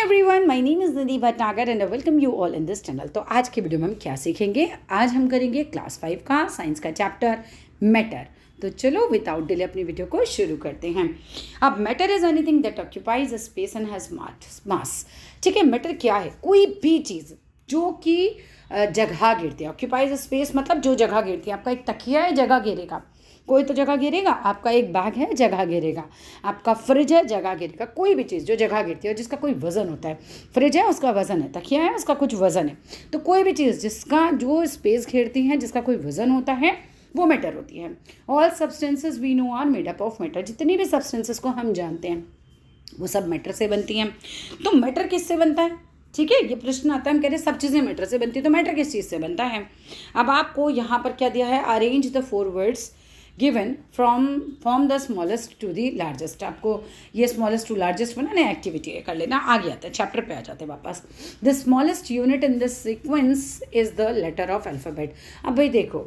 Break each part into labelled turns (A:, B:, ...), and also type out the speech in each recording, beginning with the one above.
A: Everyone, my name is Nidhi Bhatnagar and I welcome you all in this channel. तो आज की video में हम क्या सीखेंगे? आज हम करेंगे क्लास 5 का साइंस का चैप्टर मैटर। तो चलो विदाउट डिले अपनी वीडियो को शुरू करते हैं। अब matter is anything that occupies a space and has मास। ठीक है, मैटर क्या है? कोई भी चीज़ जो कि जगह घेरती है। ऑक्यूपाइज अ स्पेस मतलब जो जगह घेरती है। आपका एक तकिया है, जगह घेरेगा, कोई तो जगह घेरेगा। आपका एक बैग है, जगह घेरेगा। आपका फ्रिज है, जगह घेरेगा। कोई भी चीज़ जो जगह घेरती है और जिसका कोई वजन होता है। फ्रिज है, उसका वजन है। तकिया है, उसका कुछ वजन है। तो कोई भी चीज़ जिसका जो स्पेस घेरती है, जिसका कोई वजन होता है, वो मैटर होती है। All substances we know are made up of matter. जितनी भी सब्सटेंसेस को हम जानते हैं वो सब मैटर से बनती हैं। तो मैटर किससे बनता है? ठीक है, ये प्रश्न आता है। हम कह रहे हैं सब चीज़ें मैटर से बनती है, तो मैटर किस चीज़ से बनता है? अब आपको यहाँ पर क्या दिया है? Arrange the 4 words given from the smallest to the largest. आपको ये स्मॉलेस्ट टू लार्जेस्ट बनाना एक्टिविटी कर लेना। आगे आता है, चैप्टर पे आ जाते हैं वापस। The smallest unit in this sequence is the letter of alphabet. अब भाई देखो,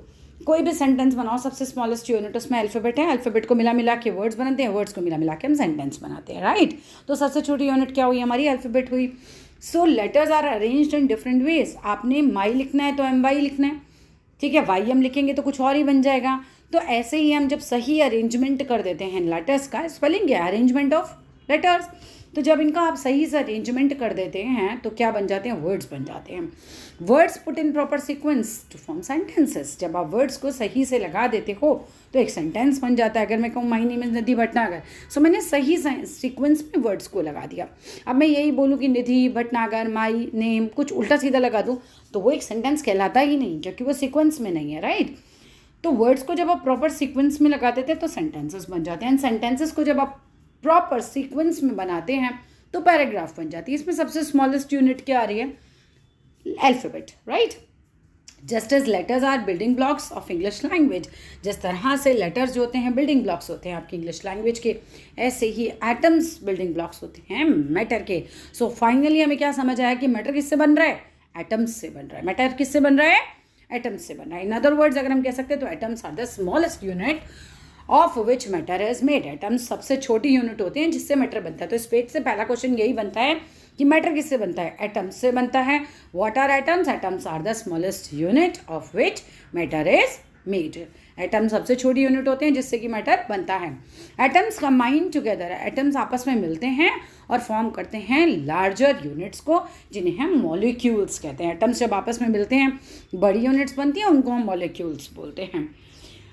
A: कोई भी सेंटेंस बनाओ, सबसे स्मॉलेस्ट यूनिट उसमें अल्फ़ाबेट है। अल्फ़ाबेट को मिला मिला के वर्ड्स बनते हैं, वर्ड्स को मिला मिला के हम सेंटेंस बनाते हैं, राइट? तो सबसे छोटी यूनिट क्या हुई? हमारी अल्फ़ाबेट हुई। So letters are arranged in different ways. आपने माई लिखना है तो MY लिखना है, ठीक है। YM लिखेंगे तो कुछ और ही बन जाएगा। तो ऐसे ही हम जब सही अरेंजमेंट कर देते हैं लेटर्स का, स्पेलिंग है अरेंजमेंट ऑफ लेटर्स, तो जब इनका आप सही से अरेंजमेंट कर देते हैं तो क्या बन जाते हैं? वर्ड्स बन जाते हैं। Words put in proper sequence to form sentences. जब आप वर्ड्स को सही से लगा देते हो तो एक सेंटेंस बन जाता है। अगर मैं कहूँ माय नेम इज़ निधि भटनागर, सो मैंने सही सीक्वेंस में वर्ड्स को लगा दिया। अब मैं यही बोलूँ कि निधि भटनागर माई नेम कुछ उल्टा सीधा लगा दूँ तो वो एक सेंटेंस कहलाता ही नहीं, क्योंकि वो सीक्वेंस में नहीं है, राइट? तो वर्ड्स को जब आप प्रॉपर सीक्वेंस में लगा देते हैं तो सेंटेंसेस बन जाते हैं। एंड सेंटेंसेस को जब आप प्रॉपर सीक्वेंस में बनाते हैं तो पैराग्राफ बन जाती है। इसमें सबसे स्मॉलेस्ट यूनिट क्या आ रही है? Alphabet, right? Just as letters are building blocks of English language. जिस तरह से लेटर्स जो होते हैं बिल्डिंग ब्लॉक्स होते हैं आपकी इंग्लिश लैंग्वेज के, ऐसे ही एटम्स बिल्डिंग ब्लॉक्स होते हैं मैटर के। सो फाइनली हमें क्या समझ आया कि मैटर किससे बन रहा है? एटम्स से बन रहा है। मैटर किससे बन रहा है? एटम्स से बन रहा है। इन अदर वर्ड्स अगर हम कह सकते हैं तो atoms are the smallest unit of which matter is made. Atoms सबसे छोटी यूनिट होते हैं जिससे मैटर बनता है। तो इस पेज से पहला क्वेश्चन यही बनता है कि मैटर किससे बनता है? एटम्स से बनता है। What are atoms? Atoms are the smallest unit of which matter is made. Atom सबसे छोटी यूनिट होते हैं जिससे कि मैटर बनता है। Atoms combine together. एटम्स आपस में मिलते हैं और फॉर्म करते हैं लार्जर यूनिट्स को, जिन्हें हम मॉलिक्यूल्स कहते हैं। एटम्स जब आपस में मिलते हैं बड़ी यूनिट्स बनती हैं, उनको हम मॉलिक्यूल्स बोलते हैं।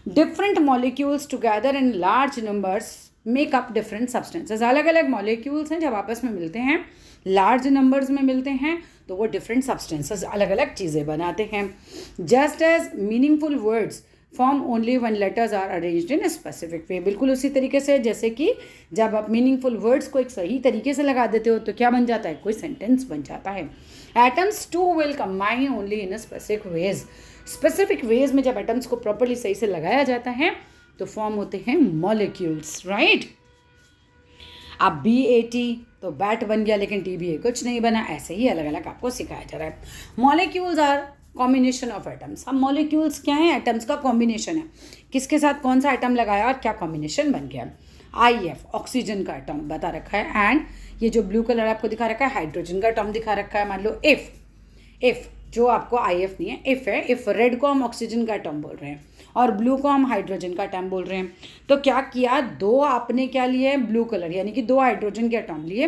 A: Different molecules together in large numbers make up different substances. अलग अलग मॉलिक्यूल्स हैं, जब आपस में मिलते हैं लार्ज नंबर्स में मिलते हैं तो वो डिफरेंट सब्सटेंसेस अलग अलग चीज़ें बनाते हैं। Just as meaningful words form only when letters are arranged in specific way. बिल्कुल उसी तरीके से जैसे कि जब आप मीनिंगफुल वर्ड्स को एक सही तरीके से लगा देते हो तो क्या बन जाता है? कोई सेंटेंस बन जाता है। Atoms too will combine only in specific ways. Specific ways में जब एटम्स को प्रॉपरली सही से लगाया जाता है तो फॉर्म होते हैं मॉलिक्यूल्स, राइट? अब BAT तो बैट बन गया, लेकिन TBA कुछ नहीं बना। ऐसे ही अलग अलग आपको सिखाया जा रहा है। Molecules are combination of atoms. अब मॉलिक्यूल्स क्या है? एटम्स का कॉम्बिनेशन है। किसके साथ कौन सा एटम लगाया और क्या कॉम्बिनेशन बन गया? IF ऑक्सीजन का एटम बता रखा है। एंड ये जो ब्लू कलर आपको दिखा रखा है हाइड्रोजन का एटम दिखा रखा है। मान लो इफ जो आपको IF नहीं है, इफ है। इफ रेड को हम ऑक्सीजन का एटम बोल रहे हैं और ब्लू को हम हाइड्रोजन का एटम बोल रहे हैं। तो क्या किया? दो आपने क्या लिए? ब्लू कलर, यानी कि 2 हाइड्रोजन के एटम लिए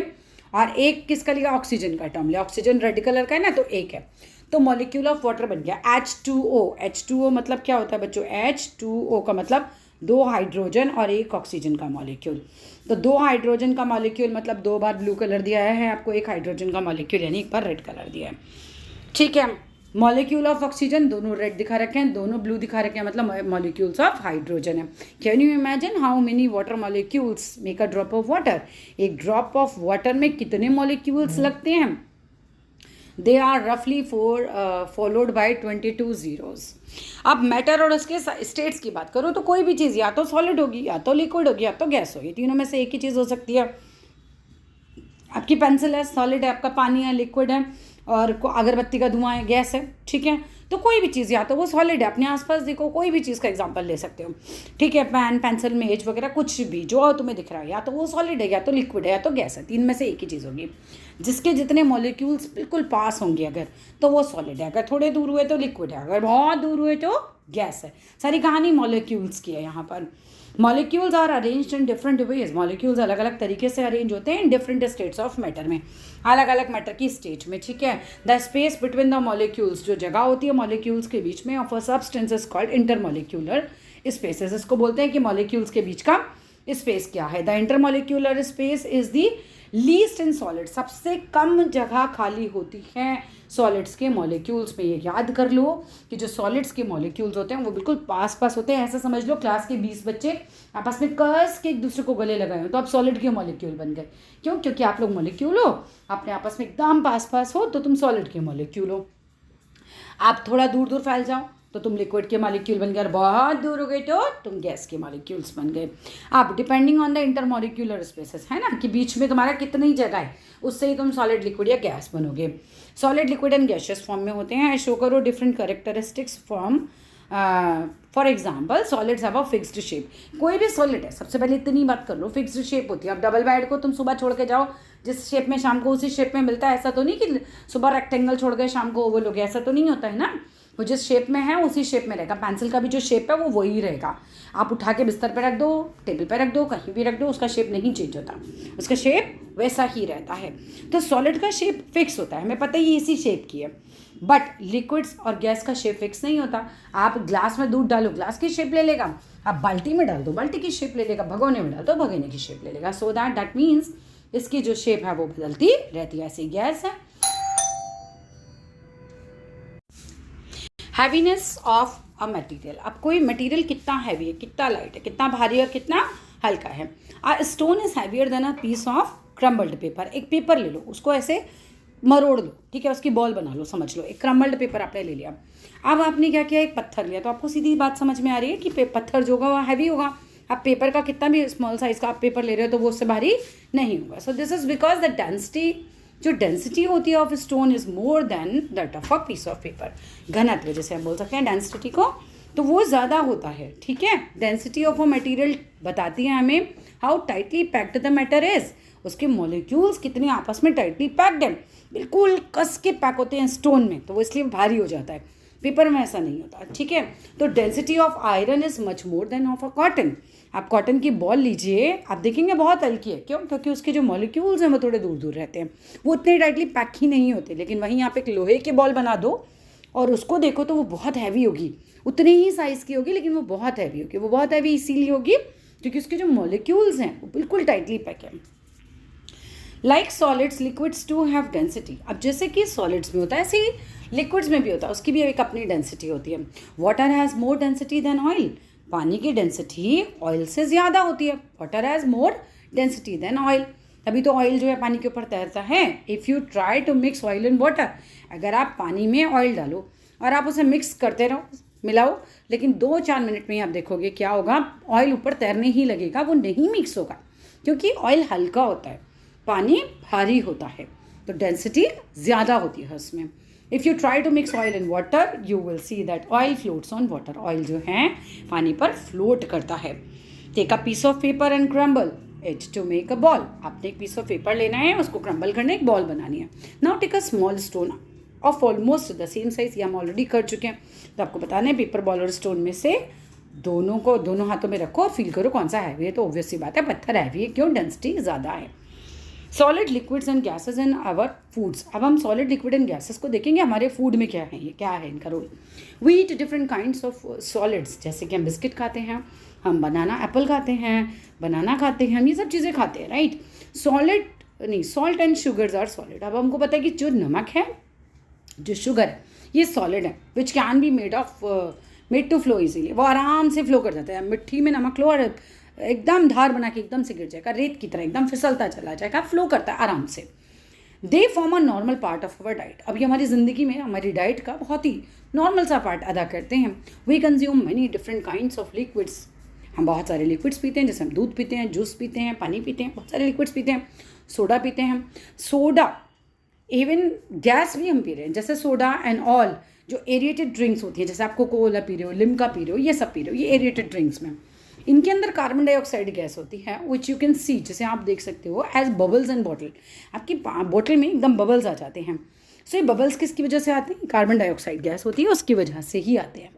A: और एक किसका लिया? ऑक्सीजन का एटम लिया। ऑक्सीजन रेड कलर का है ना, तो एक है। तो मॉलिक्यूल ऑफ वाटर बन गया H2O। H2O मतलब क्या होता है बच्चों? H2O का मतलब 2 हाइड्रोजन और 1 ऑक्सीजन का मॉलिक्यूल। तो 2 हाइड्रोजन का मॉलिक्यूल मतलब 2 बार ब्लू कलर दिया है आपको, 1 हाइड्रोजन का मॉलिक्यूल यानी 1 बार रेड कलर दिया है, ठीक है। मॉलिक्यूल ऑफ ऑक्सीजन दोनों रेड दिखा रखे हैं, दोनों ब्लू दिखा रखे हैं, मतलब मॉलिक्यूल्स ऑफ हाइड्रोजन है। Can you imagine how many water molecules make a drop of water? एक ड्रॉप ऑफ वाटर में कितने मॉलिक्यूल्स लगते हैं? दे आर रफली फॉलोड बाई 22 zeros। अब मैटर और उसके स्टेट्स की बात करो तो कोई भी चीज़ या तो सॉलिड होगी, या तो लिक्विड होगी, या तो गैस होगी। तीनों में से एक ही चीज़ हो सकती है। आपकी पेंसिल है, सॉलिड है। आपका पानी है, लिक्विड है। और अगरबत्ती का धुआं है, गैस है, ठीक है। तो कोई भी चीज़, या तो वो सॉलिड है, अपने आसपास देखो कोई भी चीज़ का एग्जांपल ले सकते हो, ठीक है, पेन, पेंसिल, मेज वगैरह कुछ भी जो तुम्हें दिख रहा है, या तो वो सॉलिड है, या तो लिक्विड है, या तो गैस है, तीन में से एक ही चीज़ होगी। जिसके जितने मॉलिक्यूल्स बिल्कुल पास होंगे अगर, तो वो सॉलिड है, अगर थोड़े दूर हुए तो लिक्विड है, अगर बहुत दूर हुए तो गैस है। सारी कहानी मॉलिक्यूल्स की है यहाँ पर। Molecules are arranged in different ways, molecules अलग अलग तरीके से अरेंज होते हैं in different states of matter में, अलग अलग मैटर की स्टेट में, ठीक है। The space between the molecules, जो जगह होती है मॉलिक्यूल्स के बीच में of a substance is called intermolecular spaces. इसको बोलते हैं कि मॉलिक्यूल्स के बीच का स्पेस क्या है। The intermolecular space is the least in solid, सबसे कम जगह खाली होती है सॉलिड्स के मॉलिक्यूल्स में। ये याद कर लो कि जो सॉलिड्स के मॉलिक्यूल्स होते हैं वो बिल्कुल पास पास होते हैं। ऐसा समझ लो क्लास के 20 बच्चे आपस में कस के एक दूसरे को गले लगाए हो तो आप सॉलिड के मॉलिक्यूल बन गए। क्यों? क्योंकि आप लोग मॉलिक्यूल हो, अपने आपस में एकदम पास पास हो तो तुम सॉलिड के मॉलिक्यूल हो। आप थोड़ा दूर दूर फैल जाओ तो तुम लिक्विड के मॉलिक्यूल बन गए, और बहुत दूर हो गए तो तुम गैस के मॉलिक्यूल्स बन गए। आप depending on the intermolecular spaces, है ना, कि बीच में तुम्हारा कितनी जगह है, उससे ही तुम सॉलिड, लिक्विड या गैस बनोगे। Solid, liquid and gaseous form में होते हैं। शो करो different characteristics from, for example solids have a fixed shape. कोई भी सॉलिड है, सबसे पहले इतनी बात कर लो, फिक्स्ड शेप होती है। अब डबल बेड को तुम सुबह छोड़ के जाओ, जिस शेप में शाम को उसी शेप में मिलता है, ऐसा तो नहीं कि सुबह रेक्टेंगल छोड़ गए शाम को ओवल हो गया, ऐसा तो नहीं होता है ना। वो जिस शेप में है उसी शेप में रहेगा। पेंसिल का भी जो शेप है वो वही रहेगा। आप उठा के बिस्तर पे रख दो, टेबल पे रख दो, कहीं भी रख दो, उसका शेप नहीं चेंज होता, उसका शेप वैसा ही रहता है। तो सॉलिड का शेप फिक्स होता है, हमें पता ही इसी शेप की है। बट लिक्विड्स और गैस का शेप फिक्स नहीं होता। आप ग्लास में दूध डालो, ग्लास की शेप ले लेगा। आप बाल्टी में डाल दो, बाल्टी की शेप ले लेगा। भगोने में डाल दो, भगोने की शेप ले लेगा। सो दैट मीन्स इसकी जो शेप है वो बदलती रहती है। ऐसी गैस है। Heaviness of a material. अब कोई मटेरियल कितना हैवी है, कितना लाइट है, कितना भारी और कितना हल्का है। A stone is heavier than a piece of crumbled paper. एक पेपर ले लो, उसको ऐसे मरोड़ लो, ठीक है, उसकी बॉल बना लो, समझ लो। एक क्रम्बल्ड पेपर आपने ले लिया। अब आपने क्या किया, एक पत्थर लिया, तो आपको सीधी बात समझ में आ रही है कि पत्थर जो होगा वो हैवी होगा। आप पेपर का कितना भी स्मॉल साइज का आप पेपर ले रहे हो तो वो उससे भारी नहीं होगा। So this is because the density, जो डेंसिटी होती है of stone is more than that of a piece of paper. घनत्व जैसे हम बोल सकते हैं डेंसिटी को, तो वो ज़्यादा होता है, ठीक है। डेंसिटी ऑफ अ मटेरियल बताती है हमें how tightly packed the matter is, उसके मॉलिक्यूल्स कितने आपस में टाइटली पैक्ड हैं, बिल्कुल कस के पैक होते हैं स्टोन में, तो वो इसलिए भारी हो जाता है। पेपर में ऐसा नहीं होता, ठीक है। तो density of iron is much more than of a cotton. आप कॉटन की बॉल लीजिए, आप देखेंगे बहुत हल्की है। क्यों? क्योंकि उसके जो मॉलिक्यूल्स हैं वो थोड़े दूर दूर रहते हैं, वो इतने टाइटली पैक ही नहीं होते। लेकिन वहीं आप एक लोहे की बॉल बना दो और उसको देखो तो वो बहुत हैवी होगी, उतनी ही साइज़ की होगी, लेकिन वो बहुत हैवी होगी। वो बहुत हैवी इसीलिए होगी क्योंकि उसके जो मॉलिक्यूल्स हैं वो बिल्कुल टाइटली पैक है। Like solids, liquids too have density. अब जैसे कि सॉलिड्स में होता है, ऐसे ही लिक्विड्स में भी होता है, उसकी भी एक अपनी डेंसिटी होती है। Water has more density than oil. पानी की डेंसिटी ऑयल से ज़्यादा होती है। Water has more density than oil. तभी तो ऑयल जो है पानी के ऊपर तैरता है। If you try to mix oil in water, अगर आप पानी में ऑयल डालो और आप उसे मिक्स करते रहो, मिलाओ, लेकिन 2-4 मिनट में ही आप देखोगे क्या होगा, ऑयल ऊपर तैरने ही लगेगा, वो नहीं मिक्स होगा, क्योंकि ऑयल हल्का होता है, पानी भारी होता है, तो डेंसिटी ज़्यादा होती है उसमें। If you try to mix oil in water you will see that oil floats on water. Oil जो है पानी पर फ्लोट करता है। Take a piece of paper and crumble it to make a ball. आपने एक पीस ऑफ पेपर लेना है, उसको क्रम्बल करना है, एक बॉल बनानी है। Now take a small stone of almost the same size. ये हम ऑलरेडी कर चुके हैं, तो आपको बताना है पेपर, बॉल और स्टोन में से दोनों हाथों में रखो और फील करो कौन सा हैवी है। तो ऑब्वियस सी बात है पत्थर हैवी है, क्यों? डेंसिटी ज़्यादा है। Solid, liquids and gases in our foods. अब हम सॉलिड, लिक्विड एंड गैसेस को देखेंगे हमारे फूड में क्या है, ये क्या है इनका रोल। We eat different kinds of solids, जैसे कि हम बिस्किट खाते हैं, हम एप्पल खाते हैं, बनाना खाते हैं, हम ये सब चीज़ें खाते हैं, right. Salt and sugars are solid. अब हमको पता है कि जो नमक है, जो शुगर है, ये सॉलिड है, which can be made to flow easily. वो आराम से फ्लो कर जाता है। मिट्टी में नमक लो और एकदम धार बना के एकदम से गिर जाएगा, रेत की तरह एकदम फिसलता चला जाएगा, फ्लो करता है आराम से। They form a normal part of our diet. अभी हमारी ज़िंदगी में हमारी डाइट का बहुत ही नॉर्मल सा पार्ट अदा करते हैं। We consume many different kinds of liquids. हम बहुत सारे लिक्विड्स पीते हैं, जैसे हम दूध पीते हैं, जूस पीते हैं, पानी पीते हैं, बहुत सारे लिक्विड्स पीते हैं, सोडा पीते हैं। सोडा, इवन गैस भी हम पी रहे हैं, जैसे सोडा एंड ऑल जो एरिएटेड ड्रिंक्स होती है, जैसे आप कोको कोला पी रहे हो, लिम्का पी रहे हो, ये सब पी रहे हो, ये एरिएटेड ड्रिंक्स में इनके अंदर कार्बन डाइऑक्साइड गैस होती है, विच यू कैन सी, जैसे आप देख सकते हो एज बबल्स इन बॉटल। आपकी बॉटल में एकदम बबल्स आ जाते हैं। सो ये बबल्स किसकी वजह से आते हैं? कार्बन डाइऑक्साइड गैस होती है, उसकी वजह से ही आते हैं।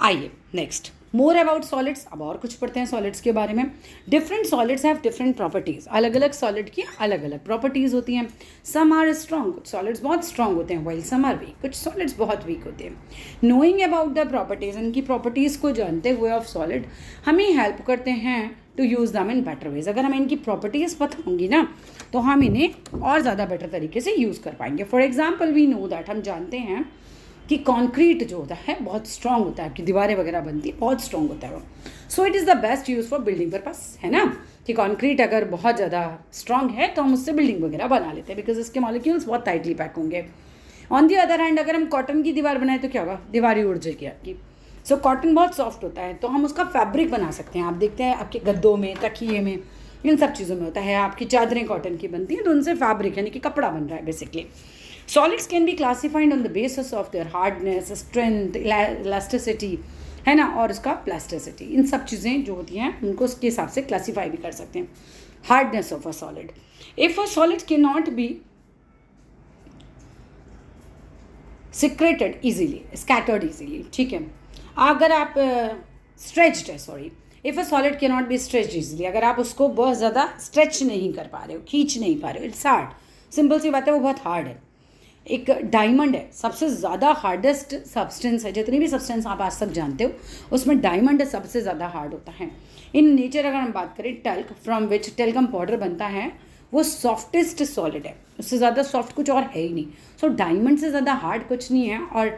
A: आइए नेक्स्ट, मोर अबाउट सॉलिड्स। अब और कुछ पढ़ते हैं सॉलिड्स के बारे में। Different solids have different properties. अलग अलग सॉलिड की अलग अलग प्रॉपर्टीज़ होती हैं। सम आर स्ट्रॉन्ग, कुछ सॉलिड्स बहुत स्ट्रॉन्ग होते हैं, वाइल सम आर वीक, कुछ सॉलिड्स बहुत वीक होते हैं। नोइंग अबाउट द प्रॉपर्टीज़, इनकी प्रॉपर्टीज़ को जानते हुए ऑफ सॉलिड हमें हेल्प करते हैं टू यूज़ दम इन बेटर वेज। अगर हमें इनकी प्रॉपर्टीज़ पता होंगी ना तो हम इन्हें और ज़्यादा बेटर तरीके से यूज़ कर पाएंगे। For example we know that, हम जानते हैं कि कंक्रीट जो होता है बहुत स्ट्रॉन्ग होता है, आपकी दीवारें वगैरह बनती है बहुत स्ट्रॉन्ग होता है वो। So it is the best use for building purpose, है ना, कि कंक्रीट अगर बहुत ज़्यादा स्ट्रॉन्ग है तो हम उससे बिल्डिंग वगैरह बना लेते हैं, बिकॉज इसके मॉलिक्यूल्स बहुत टाइटली पैक होंगे। ऑन दी अदर हैंड, अगर हम कॉटन की दीवार बनाए तो क्या होगा? दीवार ही उड़ जाएगी आपकी। सो कॉटन बहुत सॉफ्ट होता है, तो हम उसका फैब्रिक बना सकते हैं। आप देखते हैं आपके गद्दों में, तकिए में, इन सब चीज़ों में होता है। आपकी चादरें कॉटन की बनती हैं तो उनसे फैब्रिक यानी कि कपड़ा बन रहा है basically. Solids can be classified on the basis of their hardness, strength, elasticity, है ना, और उसका plasticity। इन सब चीज़ें जो होती हैं उनको उसके हिसाब से क्लासीफाई भी कर सकते हैं। Hardness of a solid, if a solid can not be secreted easily, scattered easily, ठीक है। अगर आप स्ट्रेच्ड है, sorry, if a solid can not be stretched easily, अगर आप उसको बहुत ज़्यादा स्ट्रेच नहीं कर पा रहे हो, खींच नहीं पा रहे हो, इट्स हार्ड। सिंपल सी बात है, वो बहुत हार्ड है। एक डायमंड है, सबसे ज़्यादा हार्डेस्ट सब्सटेंस है, जितनी भी सब्सटेंस आप आज तक जानते हो उसमें डायमंड सबसे ज़्यादा हार्ड होता है। इन नेचर अगर हम बात करें, talk from which talcum powder बनता है, वो सॉफ्टेस्ट सॉलिड है, उससे ज़्यादा सॉफ्ट कुछ और है ही नहीं। सो डायमंड से ज़्यादा हार्ड कुछ नहीं है और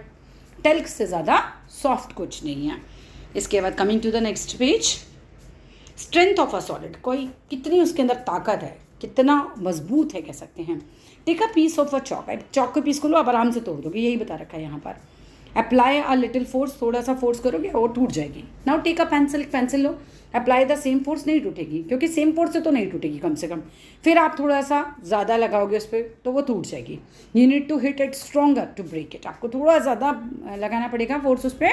A: टल्क से ज़्यादा सॉफ्ट कुछ नहीं है। इसके बाद coming to the next page, strength of a solid, कोई कितनी उसके अंदर ताकत है, कितना मजबूत है कह सकते हैं। Take a piece of a chalk, chalk के पीस को लो, आप आराम से तोड़ दोगे, यही बता रखा है यहाँ पर। अप्लाई अ लिटिल फोर्स, थोड़ा सा फोर्स करोगे और टूट जाएगी। Now take a pencil, pencil लो, अप्लाई द सेम फोर्स, नहीं टूटेगी, क्योंकि सेम फोर्स से तो नहीं टूटेगी कम से कम। फिर आप थोड़ा सा ज़्यादा लगाओगे उस पर तो वो टूट जाएगी। You need to hit it stronger to break it, आपको थोड़ा ज़्यादा लगाना पड़ेगा फोर्स उस पर,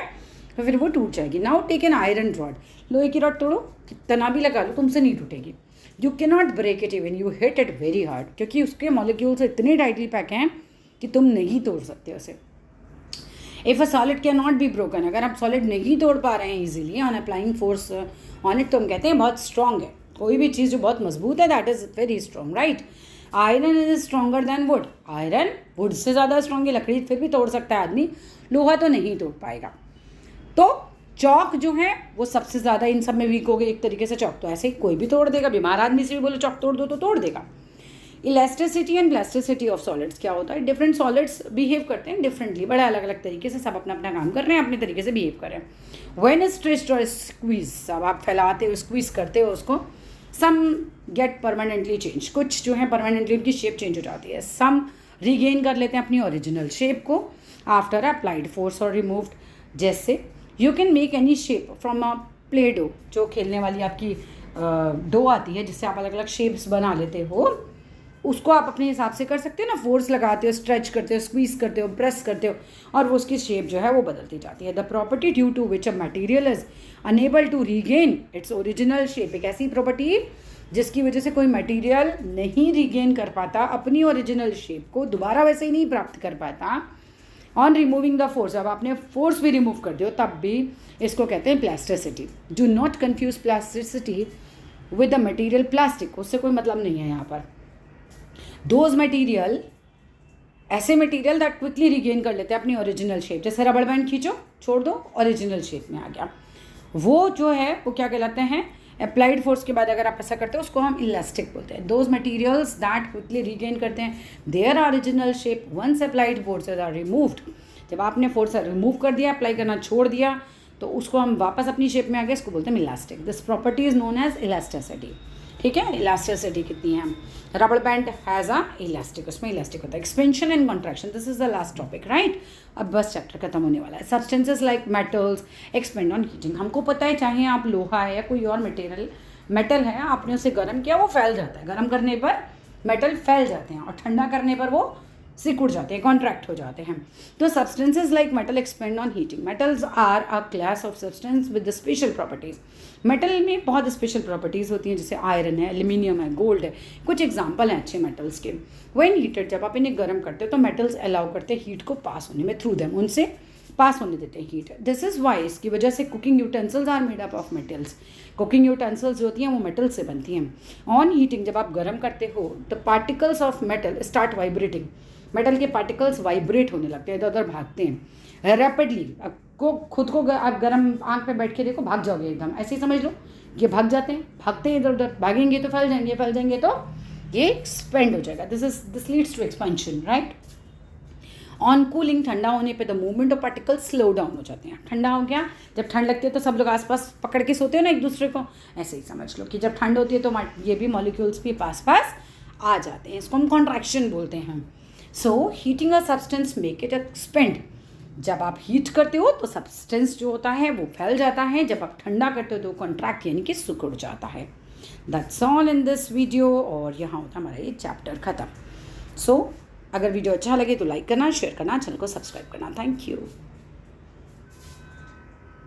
A: तो फिर वो टूट जाएगी। Now take an iron rod, लोहे की रॉड तोड़ो, कितना भी लगा लो तुमसे नहीं टूटेगी। You can not break it even you hit it very hard, क्योंकि उसके मॉलिक्यूल्स इतने टाइटली पैक हैं कि तुम नहीं तोड़ सकते उसे। If a solid can not be broken, अगर आप सॉलिड नहीं तोड़ पा रहे हैं easily on applying force on it, तो हम कहते हैं बहुत स्ट्रॉन्ग है। कोई भी चीज़ जो बहुत मजबूत है that is very strong, right. Iron is stronger than wood, iron wood से ज़्यादा स्ट्रॉन्ग है, लकड़ी फिर भी तोड़ सकता है आदमी, लोहा तो नहीं तोड़ पाएगा। तो चौक जो है वो सबसे ज़्यादा इन सब में वीक हो गई एक तरीके से। चौक तो ऐसे ही कोई भी तोड़ देगा, बीमार आदमी से भी बोलो चौक तोड़ दो तो तोड़ देगा। Elasticity and plasticity of solids, क्या होता है? डिफरेंट सॉलिड्स बिहेव करते हैं डिफरेंटली, बड़े अलग अलग तरीके से, सब अपना अपना काम कर रहे हैं, अपने तरीके से बिहेव कर रहे हैं। व्हेन स्ट्रेच्ड और स्क्वीज, अब आप फैलाते हो, स्क्वीज करते हो उसको, सम गेट परमानेंटली चेंज, कुछ जो है परमानेंटली उनकी शेप चेंज हो जाती है, सम रीगेन कर लेते हैं अपनी ओरिजिनल शेप को आफ्टर अप्लाइड फोर्स और रिमूव्ड। जैसे you can make any shape from a play dough, जो खेलने वाली आपकी डो आती है जिससे आप अलग अलग शेप्स बना लेते हो, उसको आप अपने हिसाब से कर सकते हो ना, फोर्स लगाते हो, स्ट्रेच करते हो, स्क्वीज करते हो, प्रेस करते हो, और वो उसकी शेप जो है वो बदलती जाती है। The property due to which a material is unable to regain its original shape, एक ऐसी प्रॉपर्टी जिसकी वजह से कोई मटेरियल नहीं रीगेन कर पाता अपनी ओरिजिनल शेप को, दोबारा वैसे ही नहीं प्राप्त कर पाता ऑन रिमूविंग द फोर्स, अब आपने फोर्स भी रिमूव कर दियो तब भी, इसको कहते हैं plasticity. Do not confuse plasticity with the material plastic, उससे कोई मतलब नहीं है यहाँ पर। दोज मटीरियल, ऐसे मटीरियल दैट क्विकली रिगेन कर लेते हैं अपनी ओरिजिनल शेप, जैसे रबड़ बैंड खींचो, छोड़ दो, ओरिजिनल शेप में आ गया, वो जो है वो क्या कहलाते हैं? अप्लाइड फोर्स के बाद अगर आप ऐसा करते हो उसको हम इलास्टिक बोलते हैं। Those materials that quickly regain करते हैं their original shape once applied forces are removed, जब आपने फोर्स रिमूव कर दिया, अप्लाई करना छोड़ दिया, तो उसको हम वापस अपनी शेप में आ गए, इसको बोलते हैं elastic. This property is known as elasticity, ठीक है। इलास्टिसिटी कितनी है? रबड़ बैंड हैज़ अ इलास्टिक, उसमें इलास्टिक होता है। Expansion and contraction, this is the last topic, right. अब बस चैप्टर खत्म होने वाला है। Substances like metals expand on heating, हमको पता है चाहे आप लोहा है या कोई और मेटल है, आपने उसे गर्म किया वो फैल जाता है, गर्म करने पर मेटल फैल जाते हैं और ठंडा करने पर वो सिकुड़ जाते हैं, कॉन्ट्रैक्ट हो जाते हैं। तो substances like metal expand on heating. Metals are a class of substance with special properties. Metal में बहुत स्पेशल प्रॉपर्टीज़ होती हैं, जैसे आयरन है, एल्यूमिनियम है, गोल्ड है, कुछ एग्जाम्पल हैं अच्छे मेटल्स के। व्हेन हीटेड, जब आप इन्हें गर्म करते हो तो मेटल्स अलाउ करते हैं हीट को पास होने में, थ्रू देम, उनसे पास होने देते हैं हीट। दिस इज़ वाई, इसकी वजह से cooking utensils are made up of metals. Cooking utensils जो होती हैं वो मेटल से बनती हैं। ऑन हीटिंग, जब आप गर्म करते हो the particles of metal start vibrating. Metal के पार्टिकल्स वाइब्रेट होने लगते हैं, इधर उधर भागते हैं रैपिडली। आपको खुद को आप गर्म आंख पे बैठ के देखो, भाग जाओगे एकदम, ऐसे ही समझ लो कि भाग जाते हैं, भागते हैं इधर उधर, भागेंगे तो फैल जाएंगे, फैल जाएंगे तो ये एक्सपेंड हो जाएगा। This leads to expansion, right. On cooling, ठंडा होने पे the movement of particles slow down हो जाते हैं। ठंडा हो गया, जब ठंड लगती है तो सब लोग आसपास पकड़ के सोते हो ना एक दूसरे को, ऐसे ही समझ लो कि जब ठंड होती है तो ये भी मॉलिक्यूल्स भी पास पास आ जाते हैं, इसको हम कॉन्ट्रैक्शन बोलते हैं। So heating a substance make it expand. जब आप हीट करते हो तो सब्सटेंस जो होता है वो फैल जाता है, जब आप ठंडा करते हो तो कॉन्ट्रैक्ट यानी कि सिकुड़ जाता है। That's all in this video, और यहाँ होता हमारा ये चैप्टर ख़त्म। सो अगर वीडियो अच्छा लगे तो लाइक करना, शेयर करना, चैनल को सब्सक्राइब करना। Thank you.